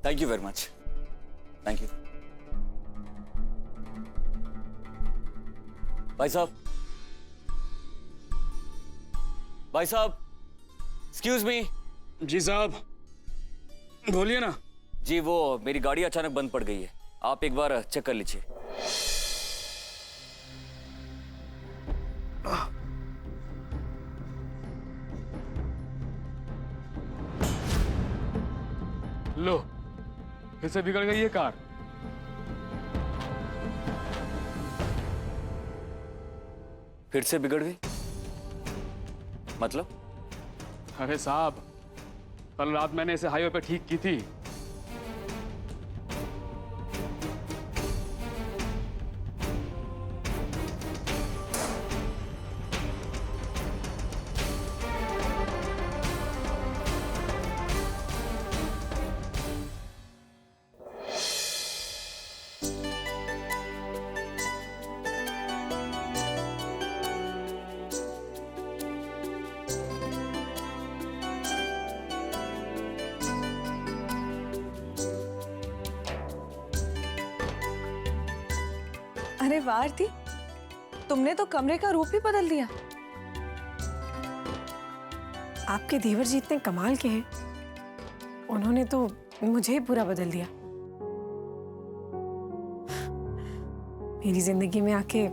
Thank you very much, thank you. भाई साहब, भाई साहब, एक्सक्यूज मी। जी साहब, बोलिए ना। जी वो मेरी गाड़ी अचानक बंद पड़ गई है, आप एक बार चेक कर लीजिए। लो, फिर से बिगड़ गई ये कार। फिर से बिगड़ गई मतलब? अरे साहब, कल रात मैंने इसे हाईवे पे ठीक की थी। अरे वाह आरती, तुमने तो कमरे का रूप ही बदल दिया। आपके देवर जी इतने कमाल के हैं, उन्होंने तो मुझे ही पूरा बदल दिया। मेरी जिंदगी में आके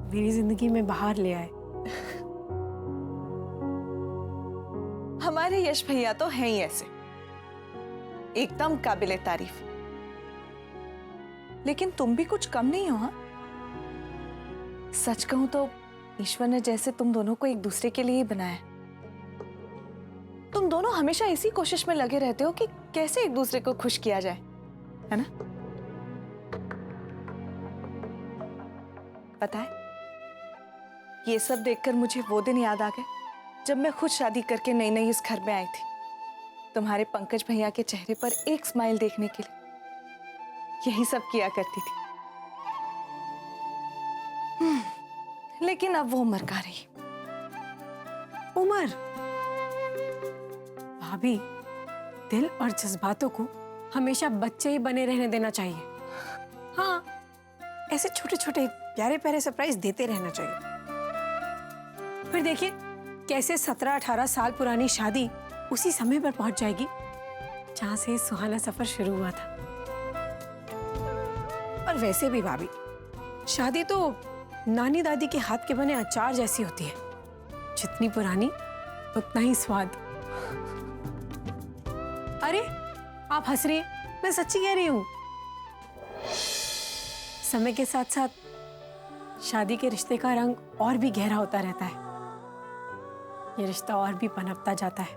मेरी जिंदगी में बाहर ले आए। हमारे यश भैया तो हैं ही ऐसे, एकदम काबिले तारीफ। लेकिन तुम भी कुछ कम नहीं हो। हाँ, सच कहूं तो ईश्वर ने जैसे तुम दोनों को एक दूसरे के लिए ही बनाया। तुम दोनों हमेशा इसी कोशिश में लगे रहते हो कि कैसे एक दूसरे को खुश किया जाए, है ना? पता है, ये सब देखकर मुझे वो दिन याद आ गए जब मैं खुद शादी करके नई नई इस घर में आई थी। तुम्हारे पंकज भैया के चेहरे पर एक स्माइल देखने के लिए यही सब किया करती थी। लेकिन अब वो उम्र का रही। उमर भाभी, दिल और जज्बातों को हमेशा बच्चे ही बने रहने देना चाहिए। हाँ, ऐसे छोटे छोटे प्यारे प्यारे सरप्राइज देते रहना चाहिए। फिर देखिए कैसे 17-18 साल पुरानी शादी उसी समय पर पहुंच जाएगी जहां से सुहाना सफर शुरू हुआ था। और वैसे भी भाभी, शादी तो नानी दादी के हाथ के बने अचार जैसी होती है, जितनी पुरानी उतना ही स्वाद। अरे आप हंस रही हैं, मैं सच्ची कह रही हूं। समय के साथ साथ शादी के रिश्ते का रंग और भी गहरा होता रहता है। ये रिश्ता और भी पनपता जाता है,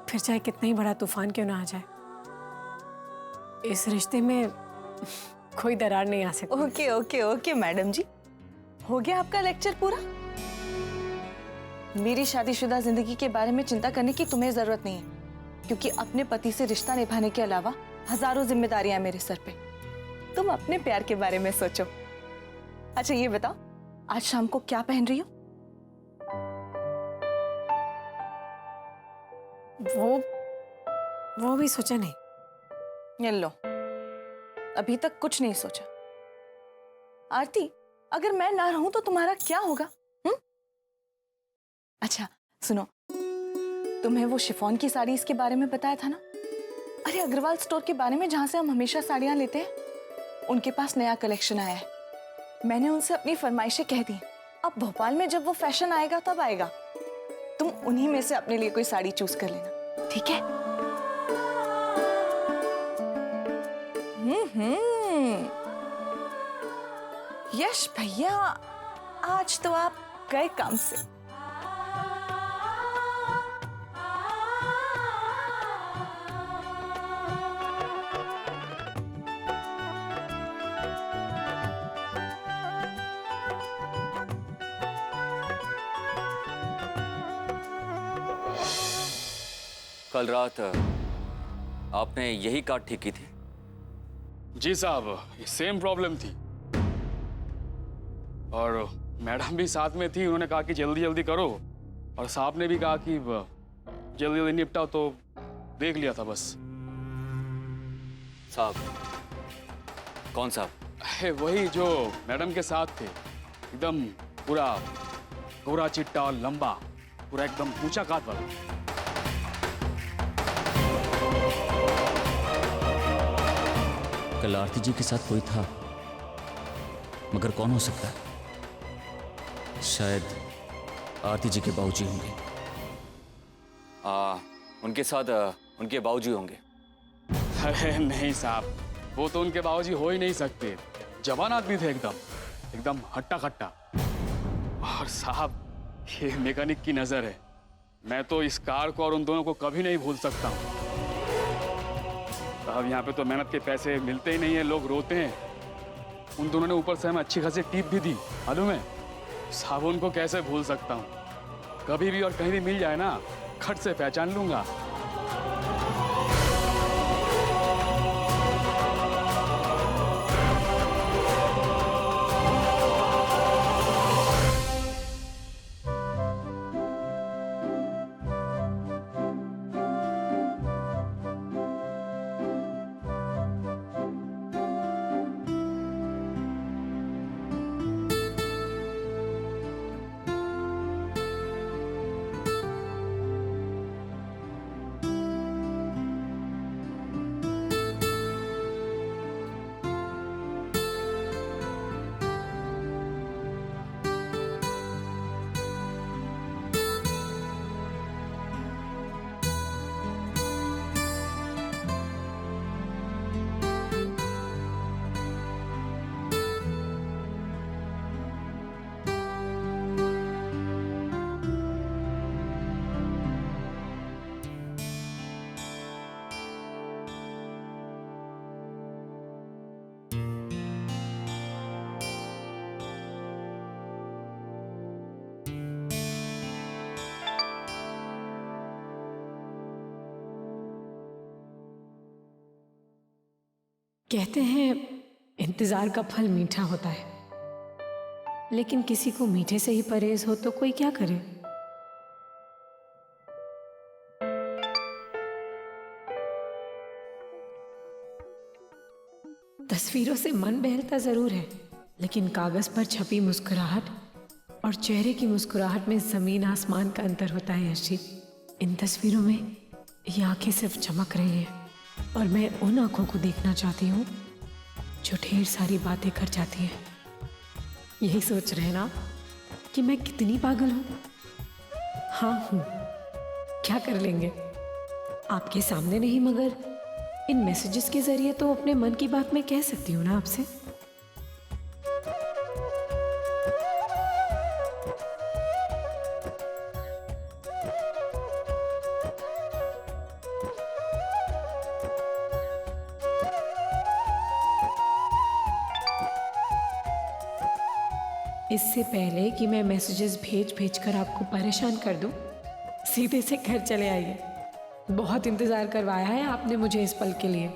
फिर चाहे कितना ही बड़ा तूफान क्यों ना आ जाए, इस रिश्ते में कोई दरार नहीं आ सकती। ओके ओके ओके मैडम जी, हो गया आपका लेक्चर पूरा। मेरी शादीशुदा जिंदगी के बारे में चिंता करने की तुम्हें जरूरत नहीं है, क्योंकि अपने पति से रिश्ता निभाने के अलावा हजारों जिम्मेदारियां मेरे सर पे। तुम अपने प्यार के बारे में सोचो। अच्छा ये बताओ, आज शाम को क्या पहन रही हो? वो भी सोचा नहीं। ये लो, अभी तक कुछ नहीं सोचा। आरती, अगर मैं ना रहूं तो तुम्हारा क्या होगा? अच्छा सुनो, तुम्हें वो शिफॉन की साड़ी इसके बारे में बताया था ना? अरे अग्रवाल स्टोर के बारे में, जहां से हम हमेशा साड़ियां लेते हैं, उनके पास नया कलेक्शन आया है। मैंने उनसे अपनी फरमाइशें कह दी। अब भोपाल में जब वो फैशन आएगा तब आएगा, तुम उन्हीं में से अपने लिए कोई साड़ी चूज कर लेना, ठीक है? यश भैया, आज तो आप गए काम से। कल रात आपने यही कार ठीक की थी? जी साहब, ये सेम प्रॉब्लम थी और मैडम भी साथ में थी। उन्होंने कहा कि जल्दी जल्दी करो, और साहब ने भी कहा कि जल्दी जल्दी निपटाओ, तो देख लिया था बस। साहब? कौन साहब? है वही जो मैडम के साथ थे, एकदम पूरा गोरा चिट्टा और लंबा, पूरा एकदम ऊंचा काट वाला। कल आरती जी के साथ कोई था, मगर कौन हो सकता है? शायद आरती जी के बाबूजी होंगे। उनके साथ उनके बाबूजी होंगे। अरे नहीं साहब, वो तो उनके बाबूजी हो ही नहीं सकते। जवान आदमी थे, एकदम एकदम हट्टा कट्टा। और साहब, ये मैकेनिक की नजर है। मैं तो इस कार को और उन दोनों को कभी नहीं भूल सकता हूँ। साहब, यहाँ पे तो मेहनत के पैसे मिलते ही नहीं है, लोग रोते हैं। उन दोनों ने ऊपर से हमें अच्छी खासी टिप भी दी, मालूम है? साहब, उनको कैसे भूल सकता हूँ? कभी भी और कहीं भी मिल जाए ना, खट से पहचान लूंगा। कहते हैं इंतजार का फल मीठा होता है, लेकिन किसी को मीठे से ही परहेज हो तो कोई क्या करे। तस्वीरों से मन बहलता जरूर है, लेकिन कागज पर छपी मुस्कुराहट और चेहरे की मुस्कुराहट में जमीन आसमान का अंतर होता है। यशी, इन तस्वीरों में ये आंखें सिर्फ चमक रही हैं और मैं उन आंखों को देखना चाहती हूँ जो ढेर सारी बातें कर जाती हैं। यही सोच रहे हैं ना कि मैं कितनी पागल हूँ? हाँ हूँ। क्या कर लेंगे? आपके सामने नहीं, मगर इन मैसेजेस के जरिए तो अपने मन की बात मैं कह सकती हूँ ना आपसे। इससे पहले कि मैं मैसेजेस भेज भेज कर आपको परेशान कर दूं, सीधे से घर चले आइए। बहुत इंतजार करवाया है आपने मुझे इस पल के लिए।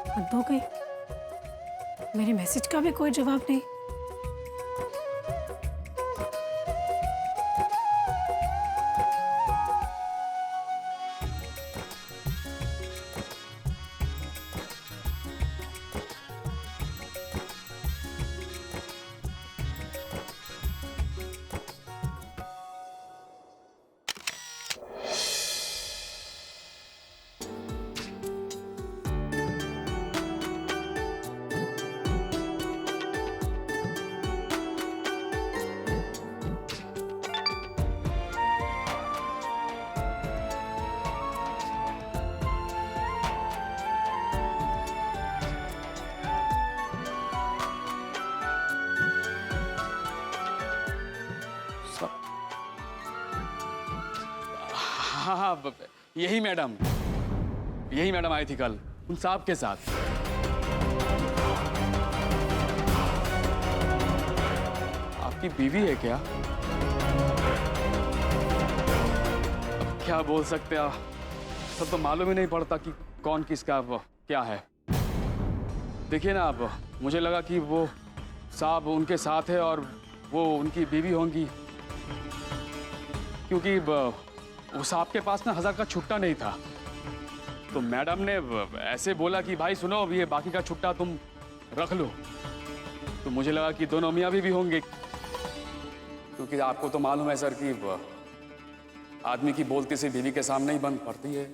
हद हो गई, मेरे मैसेज का भी कोई जवाब नहीं। हाँ हाँ, यही मैडम आई थी कल उन साहब के साथ। आपकी बीवी है क्या? क्या बोल सकते हैं, सब तो मालूम ही नहीं पड़ता कि कौन किसका क्या है। देखिए ना, अब मुझे लगा कि वो साहब उनके साथ है और वो उनकी बीवी होंगी, क्योंकि वो साहब के पास ना 1000 का छुट्टा नहीं था। तो मैडम ने ऐसे बोला कि भाई सुनो, अब ये बाकी का छुट्टा तुम रख लो। तो मुझे लगा कि दोनों मियाँ भी होंगे, क्योंकि आपको तो मालूम है सर कि आदमी की बोलती से बीवी के सामने ही बंद पड़ती है।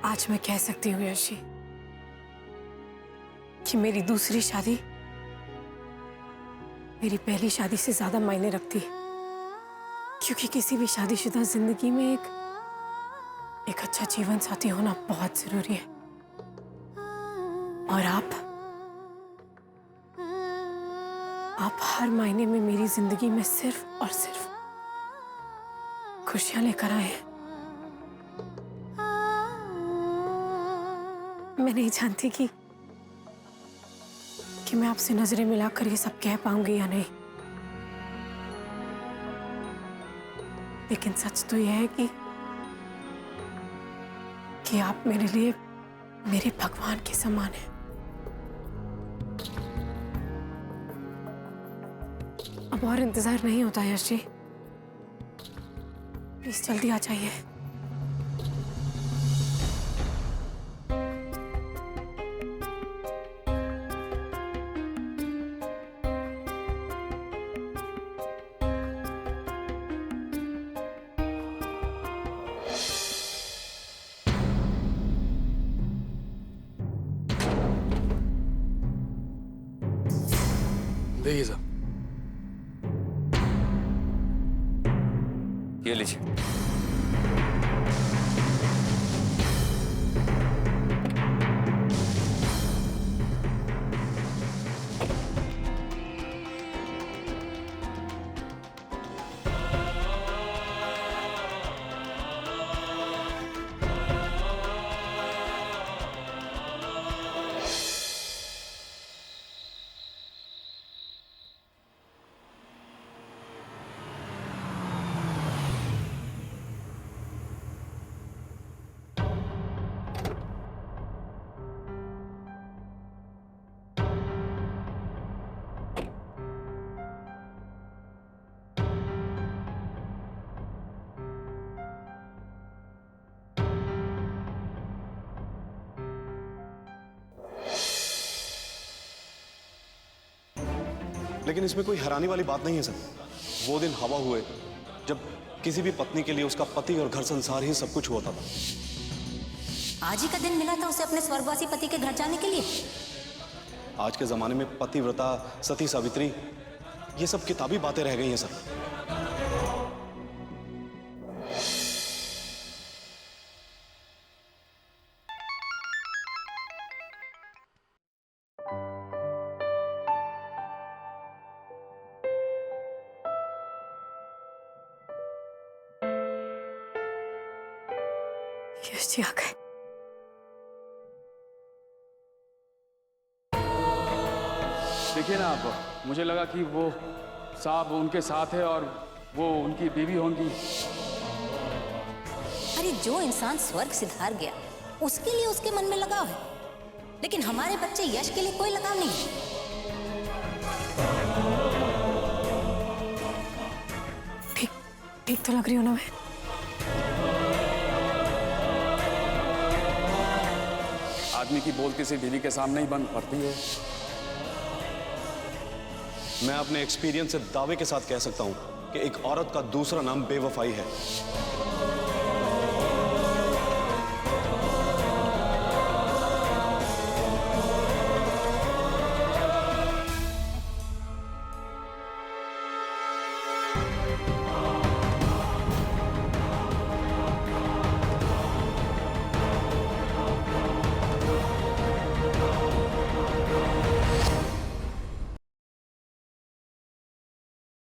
आज मैं कह सकती हूँ यशी कि मेरी दूसरी शादी मेरी पहली शादी से ज्यादा मायने रखती है, क्योंकि किसी भी शादीशुदा जिंदगी में एक अच्छा जीवन साथी होना बहुत जरूरी है। और आप हर मायने में मेरी जिंदगी में सिर्फ और सिर्फ खुशियां लेकर आए हैं। मैं नहीं जानती कि मैं आपसे नजरें मिलाकर ये सब कह पाऊंगी या नहीं, लेकिन सच तो यह है कि आप मेरे लिए मेरे भगवान के समान हैं। अब और इंतजार नहीं होता यश जी, प्लीज जल्दी आ जाइए। देखिए साहब, ये लीजिए। लेकिन इसमें कोई हैरानी वाली बात नहीं है सर। वो दिन हवा हुए जब किसी भी पत्नी के लिए उसका पति और घर संसार ही सब कुछ होता था। आज ही का दिन मिला था उसे अपने स्वर्गवासी पति के घर जाने के लिए। आज के जमाने में पतिव्रता, सती सावित्री, ये सब किताबी बातें रह गई हैं सर। यश जी आ गए। देखिए ना, आप मुझे लगा कि वो साहब उनके साथ है और वो उनकी बीवी होंगी। अरे जो इंसान स्वर्ग सिधार गया उसके लिए उसके मन में लगाव है, लेकिन हमारे बच्चे यश के लिए कोई लगाव नहीं है। ठीक तो लग रही हूँ ना मैं? आदमी की बोलती से बीवी के सामने ही बंद पड़ती है। मैं अपने एक्सपीरियंस से दावे के साथ कह सकता हूं कि एक औरत का दूसरा नाम बेवफाई है।